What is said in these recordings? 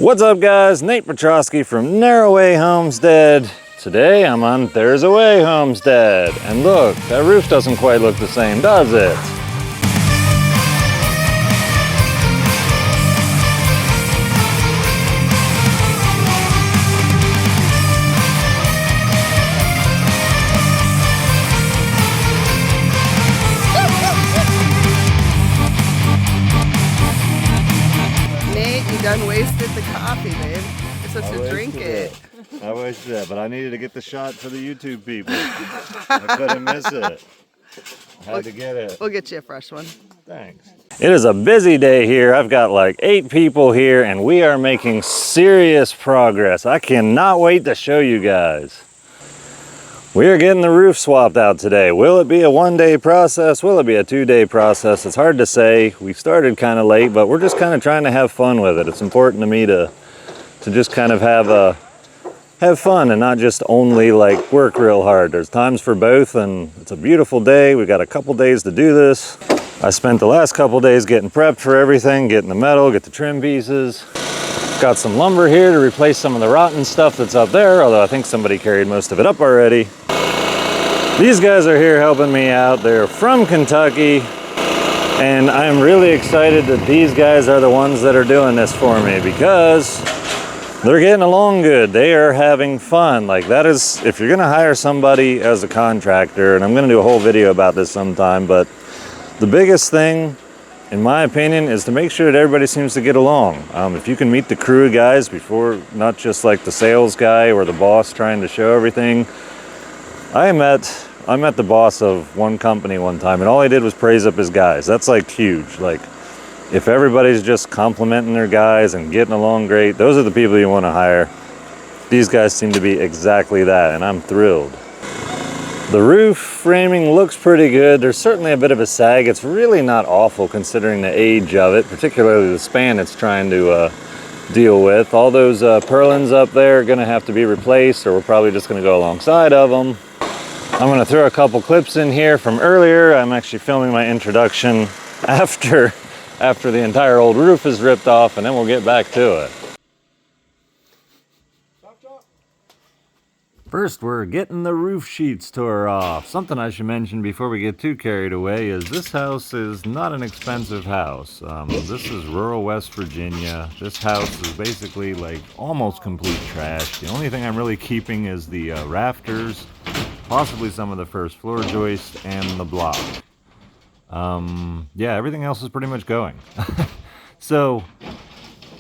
What's up guys, Nate Petrosky from Narrowway Homestead. Today I'm on There's a Way Homestead. And look, that roof doesn't quite look the same, does it? Done wasted the coffee, babe. You're supposed to drink it. I wasted it, but I needed to get the shot for the YouTube people. I couldn't miss it. I had to get it. We'll get you a fresh one. Thanks. It is a busy day here. I've got like 8 people here and we are making serious progress. I cannot wait to show you guys. We are getting the roof swapped out today. Will it be a 1-day process? Will it be a 2-day process? It's hard to say. We started kind of late, but we're just kind of trying to have fun with it. It's important to me to just kind of have fun and not just only like work real hard. There's times for both and it's a beautiful day. We've got a couple days to do this. I spent the last couple days getting prepped for everything, getting the metal, get the trim pieces. Got some lumber here to replace some of the rotten stuff that's up there, although I think somebody carried most of it up already. These guys are here helping me out. They're from Kentucky, and I'm really excited that these guys are the ones that are doing this for me because they're getting along good. They are having fun. Like that is, if you're gonna hire somebody as a contractor, and I'm gonna do a whole video about this sometime, but the biggest thing, in my opinion, is to make sure that everybody seems to get along. If you can meet the crew guys before, not just like the sales guy or the boss trying to show everything. I met the boss of one company one time and all he did was praise up his guys. That's like huge. Like if everybody's just complimenting their guys and getting along great, those are the people you want to hire. These guys seem to be exactly that and I'm thrilled. The roof framing looks pretty good. There's certainly a bit of a sag. It's really not awful considering the age of it, particularly the span it's trying to deal with. All those purlins up there are gonna have to be replaced or we're probably just gonna go alongside of them. I'm gonna throw a couple clips in here from earlier. I'm actually filming my introduction after the entire old roof is ripped off and then we'll get back to it. First, we're getting the roof sheets tore off. Something I should mention before we get too carried away is this house is not an expensive house. This is rural West Virginia. This house is basically like almost complete trash. The only thing I'm really keeping is the rafters, possibly some of the first floor joists, and the block. Yeah, everything else is pretty much going. So,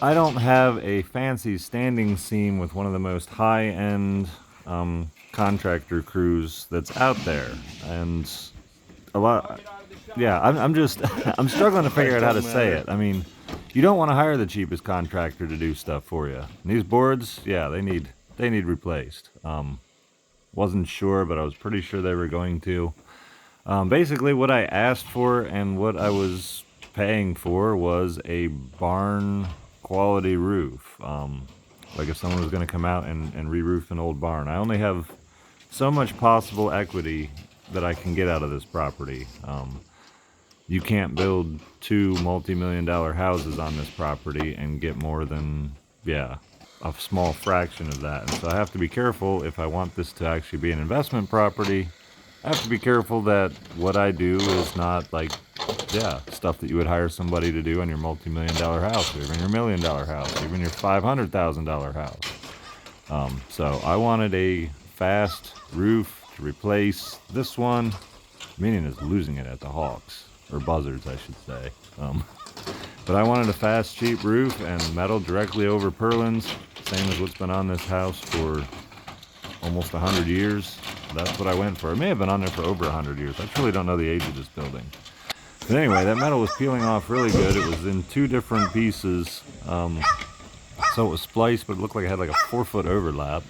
I don't have a fancy standing seam with one of the most high-end contractor crews that's out there, and a lot. Yeah, I'm struggling to figure out how to say it. I mean, you don't want to hire the cheapest contractor to do stuff for you. And these boards, yeah, they need replaced. Wasn't sure, but I was pretty sure they were going to. Basically, what I asked for and what I was paying for was a barn quality roof. Like if someone was going to come out and re-roof an old barn. I only have so much possible equity that I can get out of this property. You can't build 2 multi-million-dollar houses on this property and get more than, yeah, a small fraction of that. And so I have to be careful if I want this to actually be an investment property. I have to be careful that what I do is not like, yeah, stuff that you would hire somebody to do on your multi-million-dollar house, or even your $1 million house, even your $500,000 house. So I wanted a fast roof to replace this one. Meaning is losing it at the Hawks, or Buzzards, I should say. But I wanted a fast, cheap roof and metal directly over purlins, same as what's been on this house for almost 100 years. That's what I went for. It may have been on there for over 100 years. I truly don't know the age of this building. But anyway, that metal was peeling off really good. It was in 2 different pieces. So it was spliced, but it looked like it had like a 4-foot overlap.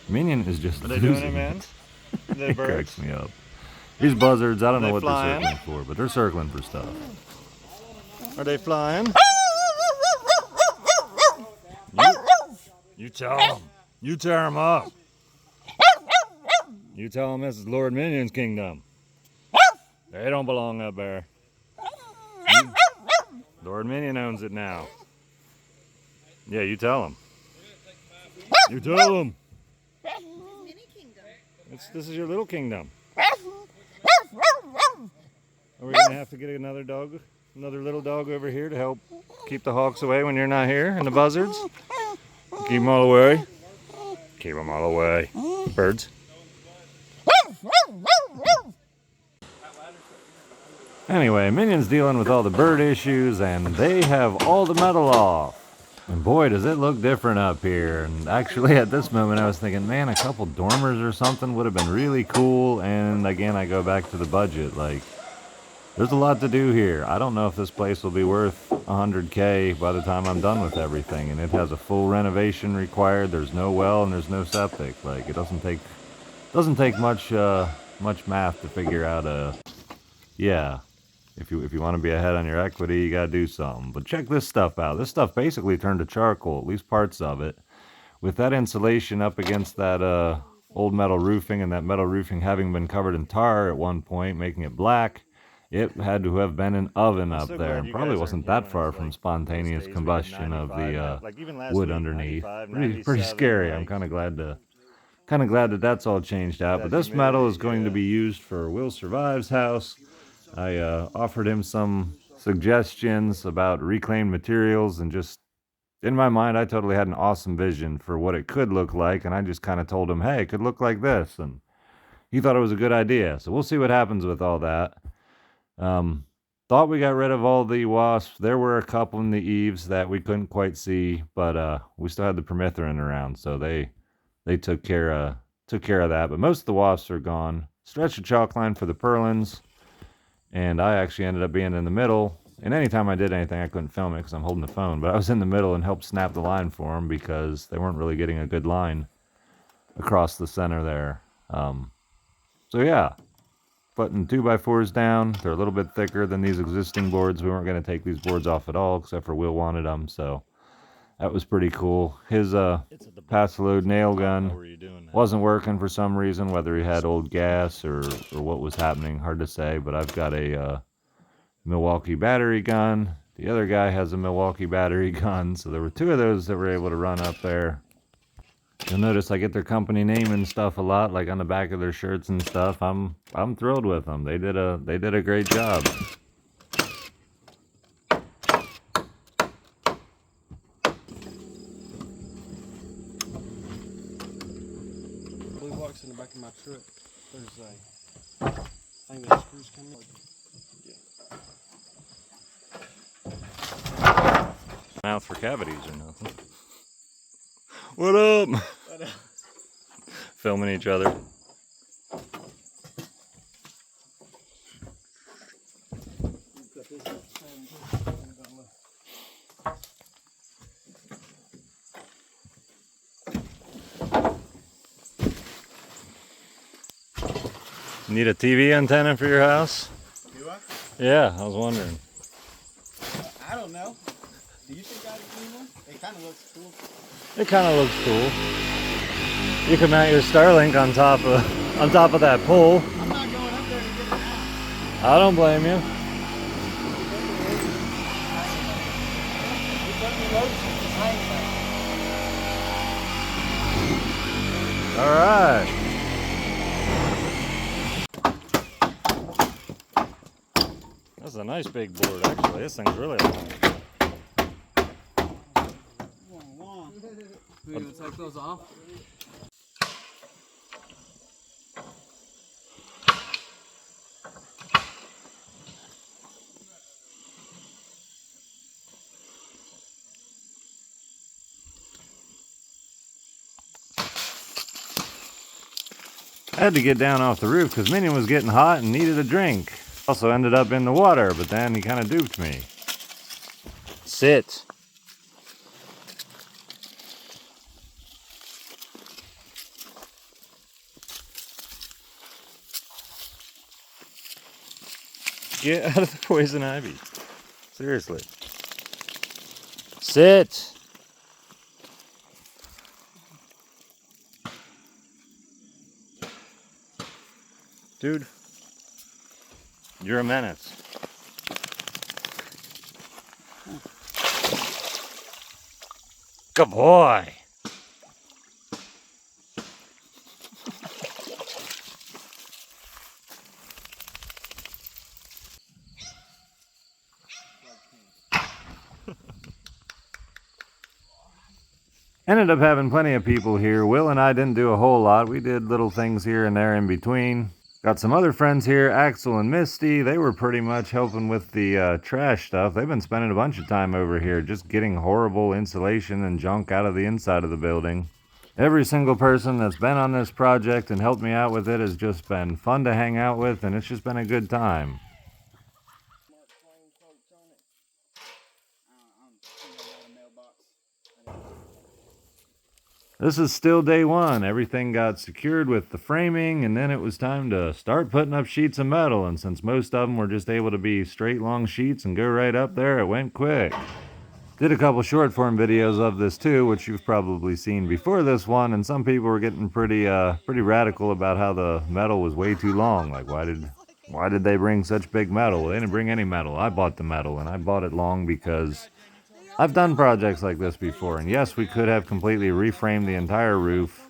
Minion is just Are they doing it, man? It cracks me up. These buzzards, I don't know what they're circling for, but they're circling for stuff. Are they flying? You tell them. You tear them up. You tell them this is Lord Minion's kingdom. They don't belong up there. Lord Minion owns it now. Yeah, you tell him. You tell him. Mini kingdom. This is your little kingdom. Are we gonna have to get another dog, another little dog over here to help keep the hawks away when you're not here, and the buzzards? Keep them all away. Keep them all away. Birds. Anyway, Minion's dealing with all the bird issues, and they have all the metal off. And boy, does it look different up here. And actually, at this moment, I was thinking, man, a couple dormers or something would have been really cool. And again, I go back to the budget. Like, there's a lot to do here. I don't know if this place will be worth $100K by the time I'm done with everything. And it has a full renovation required. There's no well and there's no septic. Like, it doesn't take much math to figure out yeah. If you want to be ahead on your equity, you got to do something. But check this stuff out. This stuff basically turned to charcoal, at least parts of it. With that insulation up against that old metal roofing, and that metal roofing having been covered in tar at one point, making it black, it had to have been an oven up there. And probably wasn't that far from spontaneous combustion of the wood underneath. Pretty scary. I'm kind of glad that that's all changed out. But this metal is going to be used for Will Survive's house. I offered him some suggestions about reclaimed materials, and just in my mind, I totally had an awesome vision for what it could look like, and I just kind of told him, hey, it could look like this, and he thought it was a good idea. So we'll see what happens with all that. Thought we got rid of all the wasps. There were a couple in the eaves that we couldn't quite see, but we still had the permethrin around, so they took care of that. But most of the wasps are gone. Stretched a chalk line for the purlins. And I actually ended up being in the middle. And anytime I did anything, I couldn't film it because I'm holding the phone. But I was in the middle and helped snap the line for them because they weren't really getting a good line across the center there. So yeah, putting 2x4s down. They're a little bit thicker than these existing boards. We weren't going to take these boards off at all, except for Will wanted them. So that was pretty cool. His pass-load nail gun wasn't working for some reason, whether he had old gas or what was happening, hard to say. But I've got a Milwaukee battery gun. The other guy has a Milwaukee battery gun, so there were two of those that were able to run up there. You'll notice I get their company name and stuff a lot, like on the back of their shirts and stuff. I'm thrilled with them. They did a great job. Blue box in the back of my truck. There's a thing that screws come in. Mouth for cavities or nothing. What up? Filming each other. Need a TV antenna for your house? Do I? Yeah, I was wondering. I don't know. Do you think I need one? It kind of looks cool. It kind of looks cool. You can mount your Starlink on top of that pole. I'm not going up there to get it out. I don't blame you. All right. That's a nice big board, actually. This thing's really long. We gonna take those off? I had to get down off the roof because Minion was getting hot and needed a drink. Also ended up in the water, but then he kind of duped me. Sit. Get out of the poison ivy. Seriously. Sit. Dude, you're a menace. Good boy. Ended up having plenty of people here. Will and I didn't do a whole lot. We did little things here and there in between. Got some other friends here, Axel and Misty. They were pretty much helping with the trash stuff. They've been spending a bunch of time over here just getting horrible insulation and junk out of the inside of the building. Every single person that's been on this project and helped me out with it has just been fun to hang out with, and it's just been a good time. This is still day one. Everything got secured with the framing, and then it was time to start putting up sheets of metal. And since most of them were just able to be straight long sheets and go right up there, it went quick. Did a couple short form videos of this too, which you've probably seen before this one, and some people were getting pretty radical about how the metal was way too long. Like, why did they bring such big metal? They didn't bring any metal. I bought the metal, and I bought it long because I've done projects like this before, and yes, we could have completely reframed the entire roof,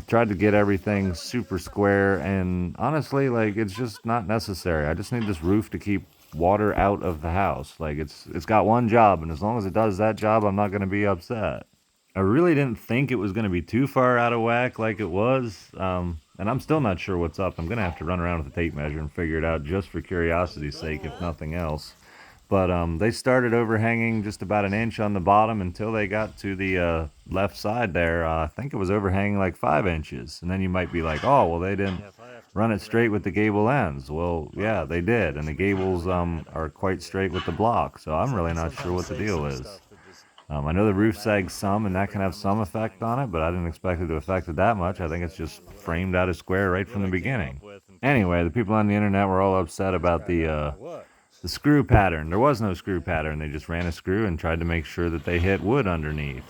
tried to get everything super square, and honestly, like, it's just not necessary. I just need this roof to keep water out of the house. Like, it's got one job, and as long as it does that job, I'm not going to be upset. I really didn't think it was going to be too far out of whack like it was, and I'm still not sure what's up. I'm going to have to run around with a tape measure and figure it out just for curiosity's sake, if nothing else. But they started overhanging just about an inch on the bottom until they got to the left side there. I think it was overhanging like 5 inches. And then you might be like, oh, well, they didn't run it straight with the gable ends. Well, yeah, they did. And the gables are quite straight with the block. So I'm really not sure what the deal is. I know the roof sags some, and that can have some effect on it, but I didn't expect it to affect it that much. I think it's just framed out of square right from the beginning. Anyway, the people on the internet were all upset about the screw pattern. There was no screw pattern. They just ran a screw and tried to make sure that they hit wood underneath.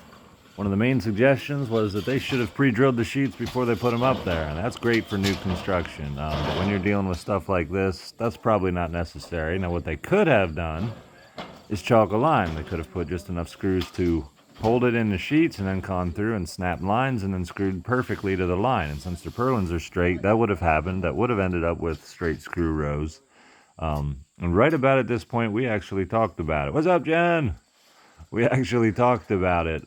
One of the main suggestions was that they should have pre-drilled the sheets before they put them up there, and that's great for new construction. But when you're dealing with stuff like this, that's probably not necessary. Now, what they could have done is chalk a line. They could have put just enough screws to hold it in the sheets and then gone through and snapped lines and then screwed perfectly to the line. And since the purlins are straight, that would have happened. That would have ended up with straight screw rows. And right about at this point, we actually talked about it. What's up, Jen? We actually talked about it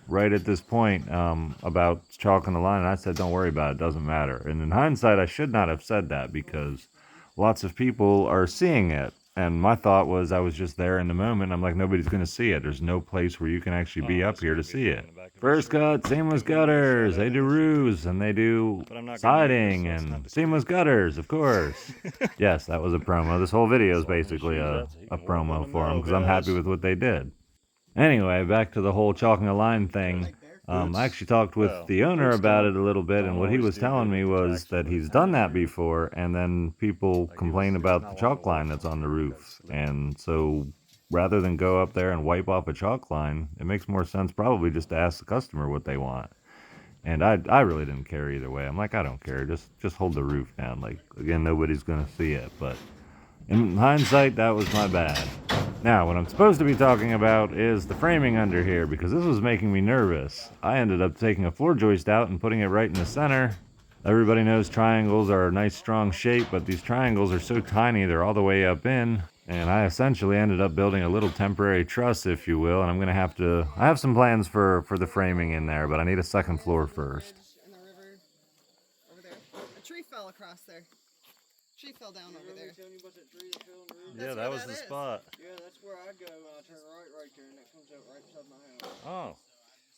right at this point about chalking the line. And I said, don't worry about it. It doesn't matter. And in hindsight, I should not have said that because lots of people are seeing it. And my thought was I was just there in the moment. I'm like, nobody's going to see it. There's no place where you can actually be up here to see it. First cut, seamless gutters. They do roofs and they do siding and seamless gutters, of course. Yes, that was a promo. This whole video is basically a promo for them because I'm happy with what they did. Anyway, back to the whole chalking a line thing. I actually talked with the owner about it a little bit, and what he was telling me was that he's done that before, and then people complain about the chalk line that's on the roof. And so rather than go up there and wipe off a chalk line, it makes more sense probably just to ask the customer what they want. And I really didn't care either way. I'm like, I don't care. Just hold the roof down. Like, again, nobody's going to see it. But in hindsight, that was my bad. Now, what I'm supposed to be talking about is the framing under here, because this was making me nervous. I ended up taking a floor joist out and putting it right in the center. Everybody knows triangles are a nice strong shape, but these triangles are so tiny, they're all the way up in. And I essentially ended up building a little temporary truss, if you will, and I'm gonna have to, I have some plans for the framing in there, but I need a second floor first. In the river, over there. A tree fell across there. Tree fell down over there. Yeah, that was the spot. Yeah, that's where I go when I turn right there, and it comes out right beside my house. Oh.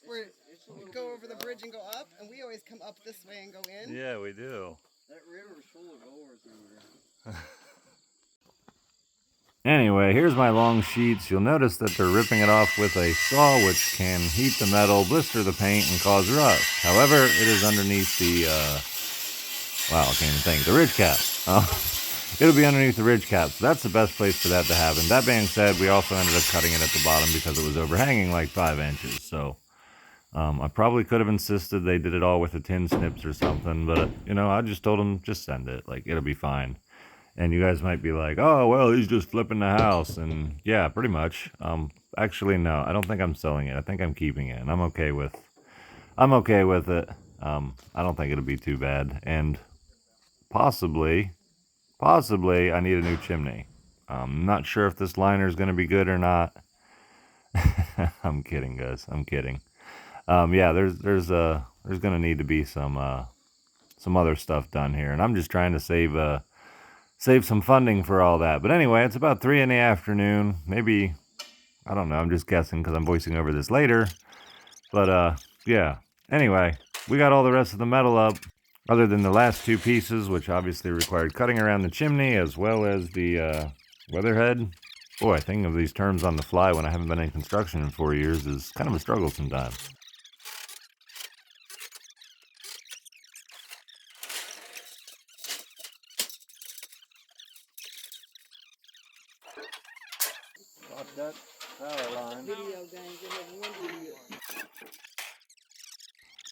Where we go over the bridge and go up, and we always come up this way and go in. Yeah, we do. That river is full of ores over there. Anyway, here's my long sheets. You'll notice that they're ripping it off with a saw, which can heat the metal, blister the paint, and cause rust. However, it is underneath the, wow, I can't even think, the ridge cap. It'll be underneath the ridge cap, so that's the best place for that to happen. That being said, we also ended up cutting it at the bottom because it was overhanging like 5 inches, so I probably could have insisted they did it all with the tin snips or something, but, you know, I just told them, just send it, like, it'll be fine. And you guys might be like, oh, well, he's just flipping the house. And yeah, pretty much. actually, no, I don't think I'm selling it. I think I'm keeping it, and I'm okay with it. I don't think it'll be too bad, and possibly I need a new chimney. I'm not sure if this liner is going to be good or not. I'm kidding, guys. I'm kidding. Yeah, there's going to need to be some other stuff done here, and I'm just trying to save some funding for all that. But anyway, it's about 3 in the afternoon. Maybe, I don't know. I'm just guessing because I'm voicing over this later. But yeah. Anyway, we got all the rest of the metal up, other than the last 2 pieces, which obviously required cutting around the chimney as well as the weatherhead. Boy, thinking of these terms on the fly when I haven't been in construction in 4 years is kind of a struggle sometimes. Watch that power line. Video games, we have one video.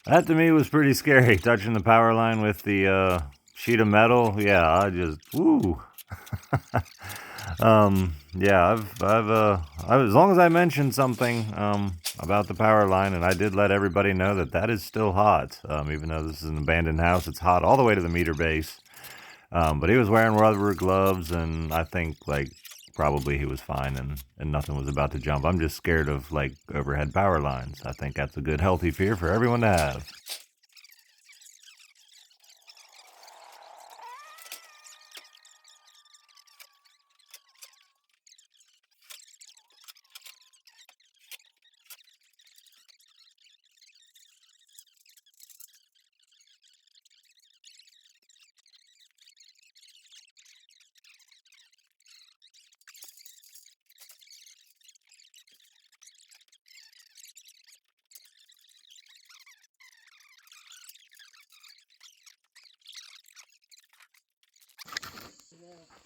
That to me was pretty scary, touching the power line with the sheet of metal. Yeah, I just, woo. Yeah, as long as I mentioned something about the power line, and I did let everybody know that is still hot. Even though this is an abandoned house, it's hot all the way to the meter base. But he was wearing rubber gloves, and I think like probably he was fine, and nothing was about to jump. I'm just scared of like overhead power lines. I think that's a good healthy fear for everyone to have.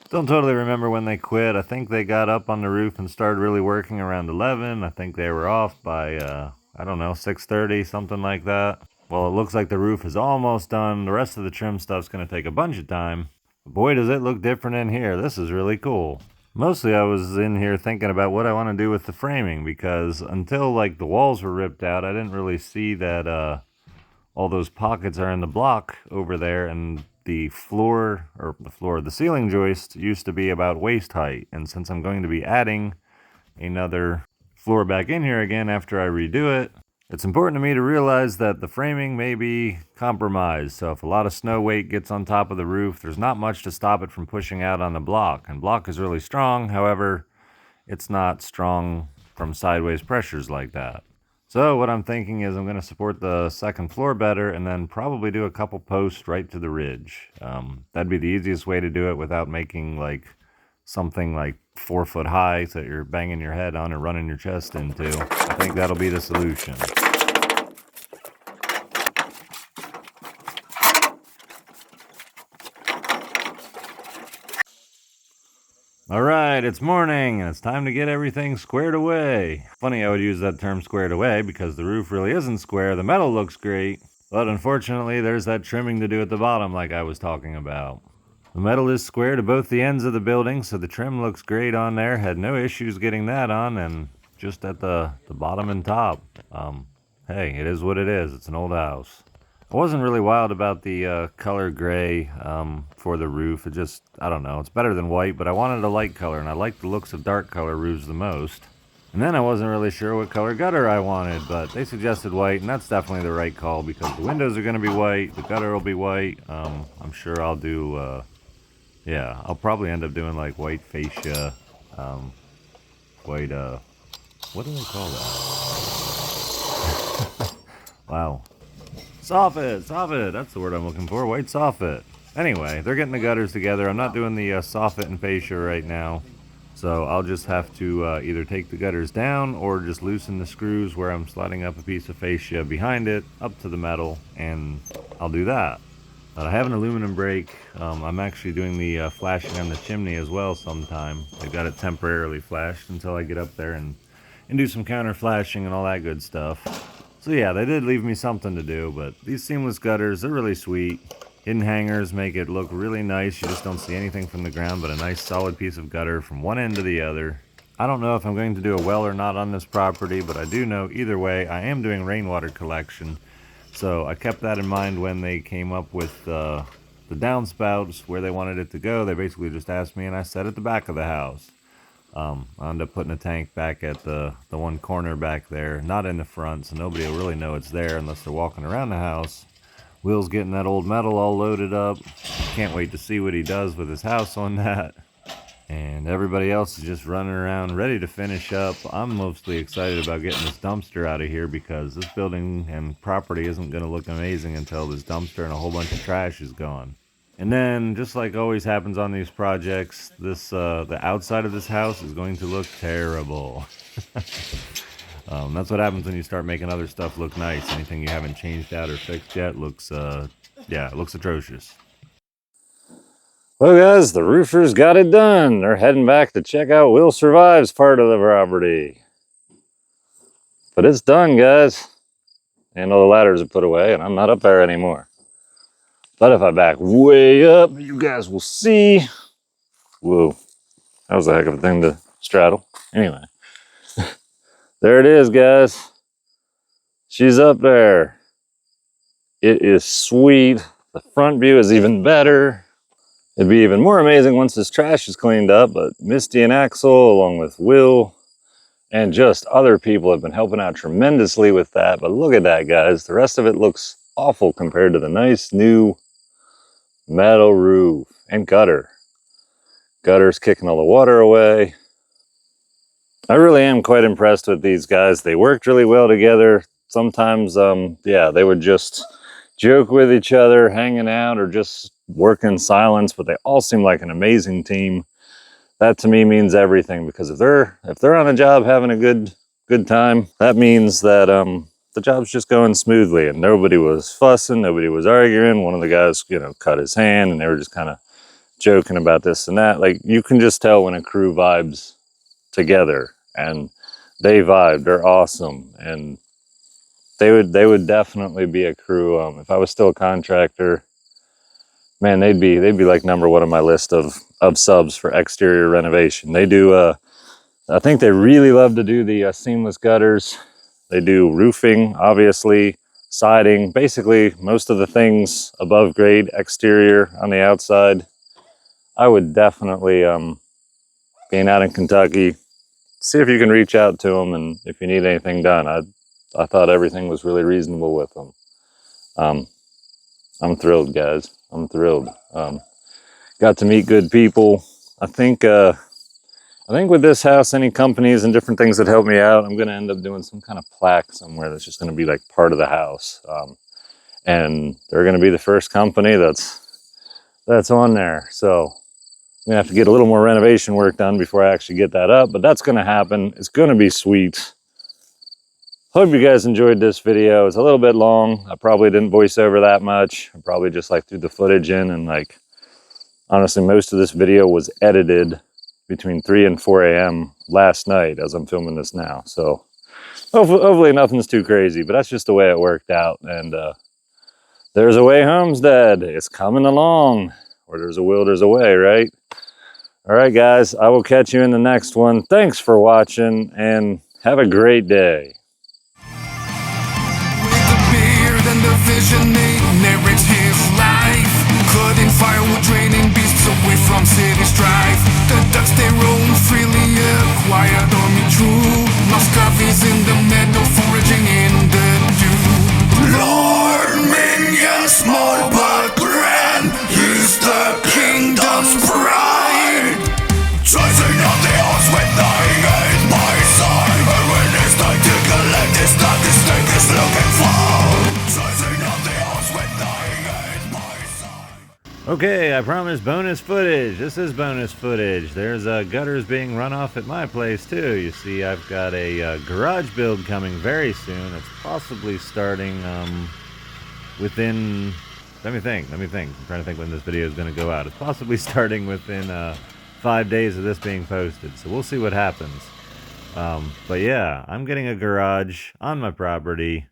Don't totally remember when they quit. I think they got up on the roof and started really working around 11. I think they were off by, I don't know, 6:30, something like that. Well, it looks like the roof is almost done. The rest of the trim stuff's going to take a bunch of time. But boy, does it look different in here. This is really cool. Mostly I was in here thinking about what I want to do with the framing, because until like the walls were ripped out, I didn't really see that all those pockets are in the block over there, and the ceiling joist used to be about waist height. And since I'm going to be adding another floor back in here again after I redo it, it's important to me to realize that the framing may be compromised. So if a lot of snow weight gets on top of the roof, there's not much to stop it from pushing out on the block. And block is really strong. However, it's not strong from sideways pressures like that. So what I'm thinking is I'm going to support the second floor better, and then probably do a couple posts right to the ridge. That'd be the easiest way to do it without making like something like 4 foot high that you're banging your head on or running your chest into. I think that'll be the solution. All right, it's morning, and it's time to get everything squared away. Funny I would use that term squared away, because the roof really isn't square. The metal looks great, but unfortunately there's that trimming to do at the bottom like I was talking about. The metal is square to both the ends of the building, so the trim looks great on there. Had no issues getting that on, and just at the bottom and top. Hey, it is what it is. It's an old house. I wasn't really wild about the color gray for the roof. It just, I don't know, it's better than white, but I wanted a light color, and I like the looks of dark color roofs the most. And then I wasn't really sure what color gutter I wanted, but they suggested white, and that's definitely the right call, because the windows are going to be white, the gutter will be white. I'm sure I'll do, yeah, I'll probably end up doing like white fascia, white, what do they call that? Wow. Soffit, that's the word I'm looking for, white soffit. Anyway, they're getting the gutters together. I'm not doing the soffit and fascia right now, so I'll just have to either take the gutters down or just loosen the screws where I'm sliding up a piece of fascia behind it up to the metal, and I'll do that. I have an aluminum brake. I'm actually doing the flashing on the chimney as well sometime. I've got it temporarily flashed until I get up there and do some counter flashing and all that good stuff. So yeah, they did leave me something to do, but these seamless gutters, they're really sweet. Hidden hangers make it look really nice. You just don't see anything from the ground but a nice solid piece of gutter from one end to the other. I don't know if I'm going to do a well or not on this property, but I do know either way I am doing rainwater collection. So I kept that in mind when they came up with the downspouts, where they wanted it to go. They basically just asked me, and I said at the back of the house. I ended up putting a tank back at the one corner back there, not in the front, so nobody will really know it's there unless they're walking around the house. Will's getting that old metal all loaded up. Can't wait to see what he does with his house on that. And everybody else is just running around ready to finish up. I'm mostly excited about getting this dumpster out of here because this building and property isn't going to look amazing until this dumpster and a whole bunch of trash is gone. And then, just like always happens on these projects, this the outside of this house is going to look terrible. That's what happens when you start making other stuff look nice. Anything you haven't changed out or fixed yet looks, yeah, it looks atrocious. Well, guys, the roofers got it done. They're heading back to check out Will Survive's part of the property. But it's done, guys. And all the ladders are put away, and I'm not up there anymore. But if I back way up, you guys will see. Whoa, that was a heck of a thing to straddle. Anyway, there it is, guys. She's up there. It is sweet. The front view is even better. It'd be even more amazing once this trash is cleaned up, but Misty and Axel, along with Will, and just other people have been helping out tremendously with that. But look at that, guys. The rest of it looks awful compared to the nice new metal roof and gutter. Gutter's kicking all the water away. I really am quite impressed with these guys. They worked really well together. Sometimes, yeah, they would just joke with each other, hanging out, or just work in silence, but they all seem like an amazing team. That to me means everything, because if they're on a job having a good time, that means that the job's just going smoothly and nobody was fussing, nobody was arguing. One of the guys, cut his hand and they were just kind of joking about this and that. Like, you can just tell when a crew vibes together, and they vibe. They're awesome, and they would definitely be a crew. If I was still a contractor, man, they'd be like number one on my list of subs for exterior renovation. They do. I think they really love to do the seamless gutters. They do roofing, obviously, siding, basically most of the things above grade exterior on the outside. I would definitely, being out in Kentucky, see if you can reach out to them, and if you need anything done. I thought everything was really reasonable with them. I'm thrilled, guys. I'm thrilled. Got to meet good people. I think with this house, any companies and different things that help me out, I'm going to end up doing some kind of plaque somewhere that's just going to be like part of the house. And they're going to be the first company that's on there. So I'm going to have to get a little more renovation work done before I actually get that up, but that's going to happen. It's going to be sweet. Hope you guys enjoyed this video. It's a little bit long. I probably didn't voice over that much. I probably just threw the footage in, and honestly, most of this video was edited between 3 and 4 a.m. last night as I'm filming this now. So hopefully nothing's too crazy, but that's just the way it worked out. And there's a way, Homestead. It's coming along. Where there's a will, there's a way, right? All right, guys, I will catch you in the next one. Thanks for watching, and have a great day. With the beard and the vision, he narrates his life. Cutting firewood, draining beasts away from city strife. The ducks, they roam freely, a quiet army true. Lost coffees in the meadow, foraging in the dew. Lord Minion, small but grand, he's the kingdom's pride. Chasing out the odds with dying at my side. But when it's time to collect this stuff, this thing is looking for. Chasing out the odds with dying at my side. Okay, I promised bonus footage. This is bonus footage. There's gutters being run off at my place too. You see, I've got a garage build coming very soon. It's possibly starting within, let me think. I'm trying to think when this video is going to go out. It's possibly starting within 5 days of this being posted, so we'll see what happens. But yeah, I'm getting a garage on my property,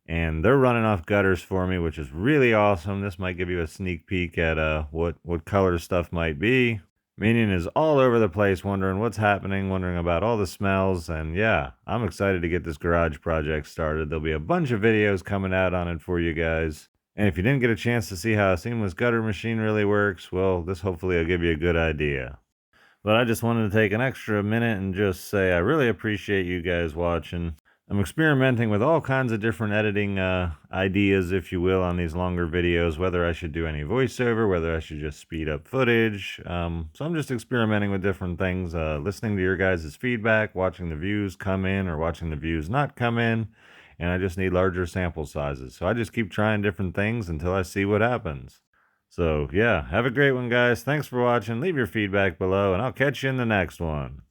and they're running off gutters for me, which is really awesome. This might give you a sneak peek at what color stuff might be. Minion is all over the place wondering what's happening, wondering about all the smells, and yeah, I'm excited to get this garage project started. There'll be a bunch of videos coming out on it for you guys. And if you didn't get a chance to see how a seamless gutter machine really works, well, this hopefully will give you a good idea. But I just wanted to take an extra minute and just say I really appreciate you guys watching. I'm experimenting with all kinds of different editing ideas, if you will, on these longer videos, whether I should do any voiceover, whether I should just speed up footage. So I'm just experimenting with different things, listening to your guys' feedback, watching the views come in or watching the views not come in, and I just need larger sample sizes. So I just keep trying different things until I see what happens. So yeah, have a great one, guys. Thanks for watching. Leave your feedback below, and I'll catch you in the next one.